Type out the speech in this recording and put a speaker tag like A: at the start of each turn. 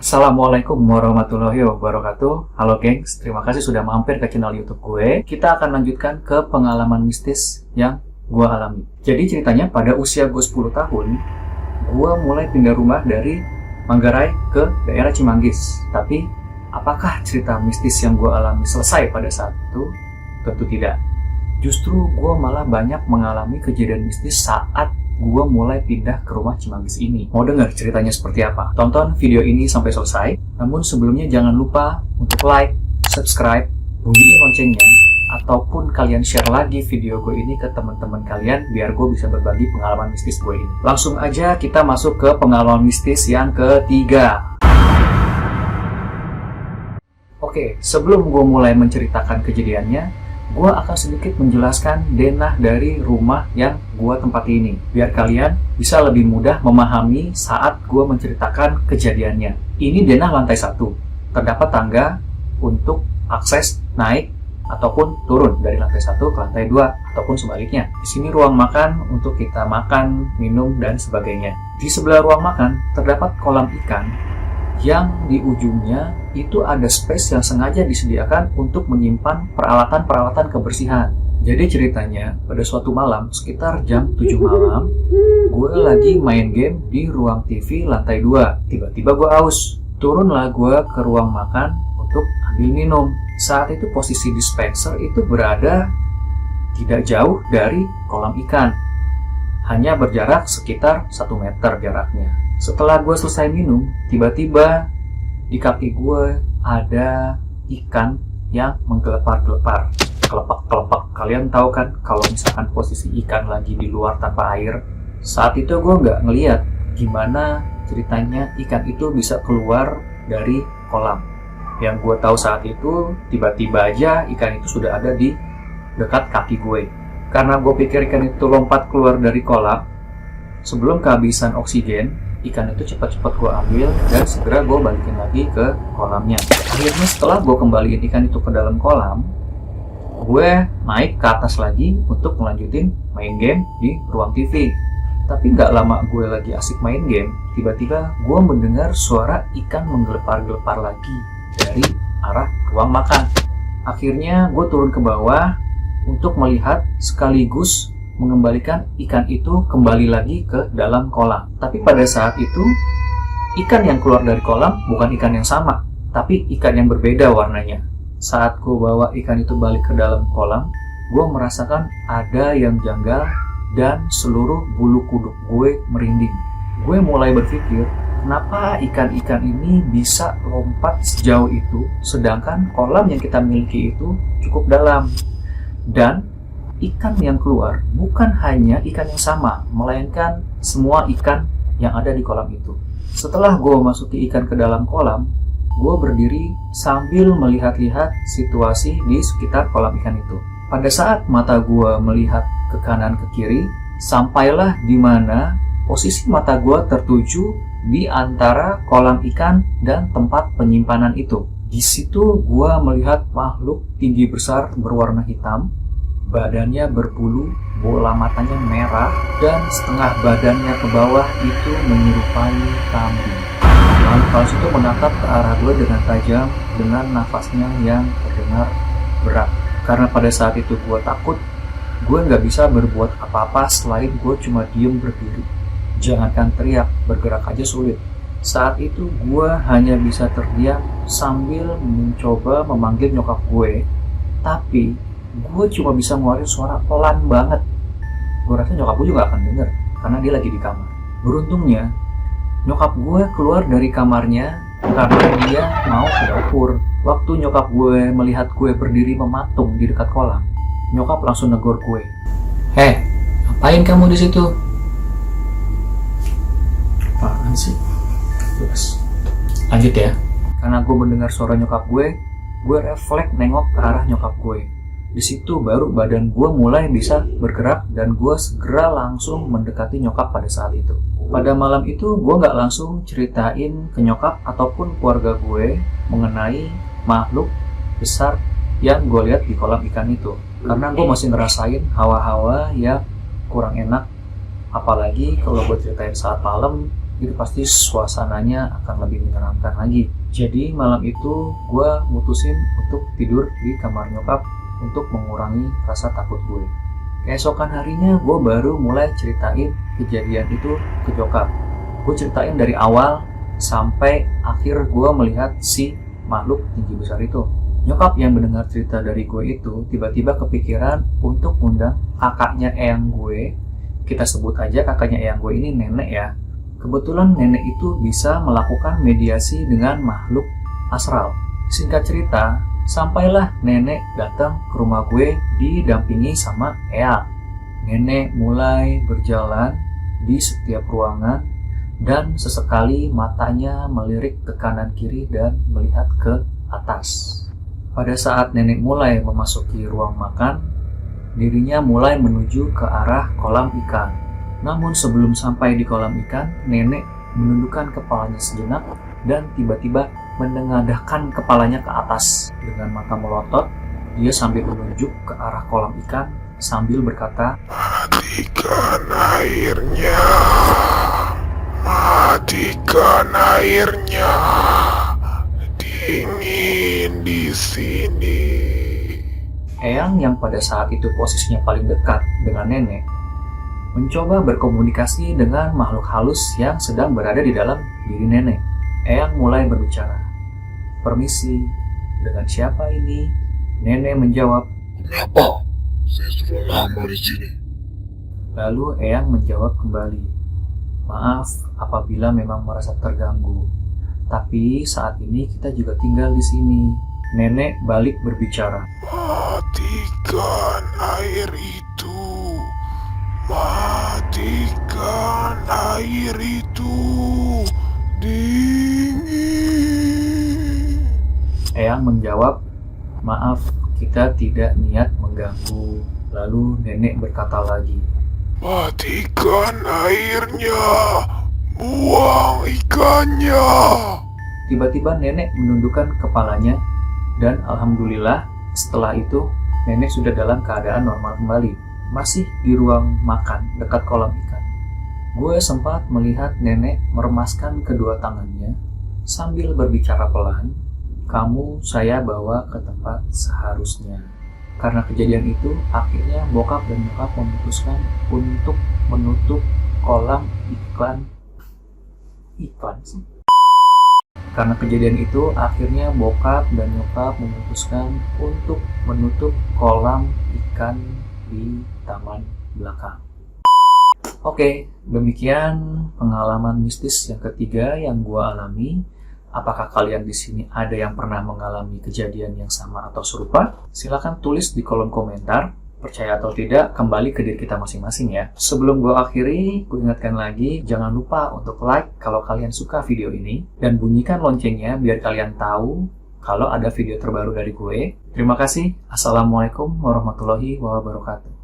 A: Assalamualaikum warahmatullahi wabarakatuh. Halo gengs, terima kasih sudah mampir ke channel YouTube gue. Kita akan lanjutkan ke pengalaman mistis yang gue alami. Jadi ceritanya pada usia gue 10 tahun, gue mulai pindah rumah dari Manggarai ke daerah Cimanggis. Tapi apakah cerita mistis yang gue alami selesai pada saat itu? Tentu tidak. Justru gue malah banyak mengalami kejadian mistis saat gue mulai pindah ke rumah Cimanggis ini. Mau dengar ceritanya seperti apa? Tonton video ini sampai selesai. Namun sebelumnya jangan lupa untuk like, subscribe, bunyiin loncengnya, ataupun kalian share lagi video gue ini ke teman-teman kalian biar gue bisa berbagi pengalaman mistis gue ini. Langsung aja kita masuk ke pengalaman mistis yang ketiga. Oke, sebelum gue mulai menceritakan kejadiannya, gue akan sedikit menjelaskan denah dari rumah yang gue tempati ini, biar kalian bisa lebih mudah memahami saat gue menceritakan kejadiannya. Ini denah lantai 1, terdapat tangga untuk akses naik ataupun turun dari lantai 1 ke lantai 2 ataupun sebaliknya. Di sini ruang makan untuk kita makan, minum, dan sebagainya. Di sebelah ruang makan terdapat kolam ikan yang di ujungnya itu ada space yang sengaja disediakan untuk menyimpan peralatan-peralatan kebersihan. Jadi ceritanya, pada suatu malam, sekitar jam 7 malam, gue lagi main game di ruang TV lantai 2. Tiba-tiba gue aus. Turunlah gue ke ruang makan untuk ambil minum. Saat itu posisi dispenser itu berada tidak jauh dari kolam ikan. Hanya berjarak sekitar 1 meter jaraknya. Setelah gue selesai minum, tiba-tiba di kaki gue ada ikan yang menggelepar-gelepar. Kelepak-kelepak. Kalian tahu kan kalau misalkan posisi ikan lagi di luar tanpa air. Saat itu gue nggak ngeliat gimana ceritanya ikan itu bisa keluar dari kolam. Yang gue tahu saat itu, tiba-tiba aja ikan itu sudah ada di dekat kaki gue. Karena gue pikir ikan itu lompat keluar dari kolam, sebelum kehabisan oksigen, ikan itu cepat-cepat gue ambil dan segera gue balikin lagi ke kolamnya. Akhirnya setelah gue kembaliin ikan itu ke dalam kolam, gue naik ke atas lagi untuk melanjutin main game di ruang TV. Tapi nggak lama gue lagi asik main game, tiba-tiba gue mendengar suara ikan menggelepar-gelepar lagi dari arah ruang makan. Akhirnya gue turun ke bawah untuk melihat sekaligus mengembalikan ikan itu kembali lagi ke dalam kolam. Tapi pada saat itu, ikan yang keluar dari kolam bukan ikan yang sama, tapi ikan yang berbeda warnanya. Saat gue bawa ikan itu balik ke dalam kolam, gue merasakan ada yang janggal dan seluruh bulu kuduk gue merinding. Gue mulai berpikir, kenapa ikan-ikan ini bisa lompat sejauh itu, sedangkan kolam yang kita miliki itu cukup dalam. Dan ikan yang keluar bukan hanya ikan yang sama, melainkan semua ikan yang ada di kolam itu. Setelah gue masuki ikan ke dalam kolam, gue berdiri sambil melihat-lihat situasi di sekitar kolam ikan itu. Pada saat mata gue melihat ke kanan ke kiri, sampailah di mana posisi mata gue tertuju di antara kolam ikan dan tempat penyimpanan itu. Di situ gue melihat makhluk tinggi besar berwarna hitam. Badannya berbulu, bola matanya merah, dan setengah badannya ke bawah itu menyerupai kambing. Makhluk halus itu menatap ke arah gue dengan tajam, dengan nafasnya yang terdengar berat. Karena pada saat itu gue takut, gue nggak bisa berbuat apa-apa selain gue cuma diem berdiri. Jangankan teriak, bergerak aja sulit. Saat itu gue hanya bisa terdiam sambil mencoba memanggil nyokap gue, tapi gue cuma bisa ngeluarin suara pelan banget. Gue rasa nyokap gue juga akan denger karena dia lagi di kamar. Beruntungnya nyokap gue keluar dari kamarnya karena dia mau ke dapur. Waktu nyokap gue melihat gue berdiri mematung di dekat kolam, nyokap langsung negor gue. "Heh, ngapain kamu di situ?" Apaan sih? Terus lanjut ya. Karena gue mendengar suara nyokap gue refleks nengok ke arah nyokap gue. Di situ baru badan gue mulai bisa bergerak dan gue segera langsung mendekati nyokap pada saat itu. Pada malam itu gue nggak langsung ceritain ke nyokap ataupun keluarga gue mengenai makhluk besar yang gue lihat di kolam ikan itu. Karena gue masih ngerasain hawa-hawa yang kurang enak. Apalagi kalau gue ceritain saat malam, itu pasti suasananya akan lebih menyenangkan lagi. Jadi malam itu gue mutusin untuk tidur di kamar nyokap untuk mengurangi rasa takut gue. Keesokan harinya gue baru mulai ceritain kejadian itu ke nyokap. Gue ceritain dari awal sampai akhir gue melihat si makhluk tinggi besar itu. Nyokap yang mendengar cerita dari gue itu tiba-tiba kepikiran untuk undang kakaknya eyang gue. Kita sebut aja kakaknya eyang gue ini nenek ya. Kebetulan nenek itu bisa melakukan mediasi dengan makhluk astral. Singkat cerita, sampailah nenek datang ke rumah gue didampingi sama eyang. Nenek mulai berjalan di setiap ruangan dan sesekali matanya melirik ke kanan kiri dan melihat ke atas. Pada saat nenek mulai memasuki ruang makan, dirinya mulai menuju ke arah kolam ikan. Namun sebelum sampai di kolam ikan, nenek menundukkan kepalanya sejenak dan tiba-tiba menengadahkan kepalanya ke atas. Dengan mata melotot, dia sambil menunjuk ke arah kolam ikan sambil berkata,
B: "Matikan airnya, matikan airnya. Dingin di sini."
A: Eyang yang pada saat itu posisinya paling dekat dengan nenek mencoba berkomunikasi dengan makhluk halus yang sedang berada di dalam diri nenek. Eyang mulai berbicara. "Permisi, dengan siapa ini?" Nenek menjawab,
B: "Kenapa? Saya sudah lama di sini."
A: Lalu Eyang menjawab kembali, "Maaf apabila memang merasa terganggu. Tapi saat ini kita juga tinggal di sini." Nenek balik berbicara.
B: "Matikan air itu. Matikan air itu. Dingin."
A: Eyang menjawab, "Maaf, kita tidak niat mengganggu." Lalu nenek berkata lagi,
B: "Matikan airnya. Buang ikannya."
A: Tiba-tiba nenek menundukkan kepalanya dan alhamdulillah setelah itu nenek sudah dalam keadaan normal kembali. Masih di ruang makan dekat kolam ikan, gue sempat melihat nenek meremaskan kedua tangannya sambil berbicara pelan, "Kamu saya bawa ke tempat seharusnya." Karena kejadian itu, akhirnya bokap dan nyokap memutuskan untuk menutup kolam iklan sih. Karena kejadian itu, akhirnya bokap dan nyokap memutuskan untuk menutup kolam ikan di taman belakang. Oke, demikian pengalaman mistis yang ketiga yang gua alami. Apakah kalian di sini ada yang pernah mengalami kejadian yang sama atau serupa? Silahkan tulis di kolom komentar. Percaya atau tidak, kembali ke diri kita masing-masing ya. Sebelum gue akhiri, gue ingatkan lagi, jangan lupa untuk like kalau kalian suka video ini, dan bunyikan loncengnya biar kalian tahu kalau ada video terbaru dari gue. Terima kasih. Assalamualaikum warahmatullahi wabarakatuh.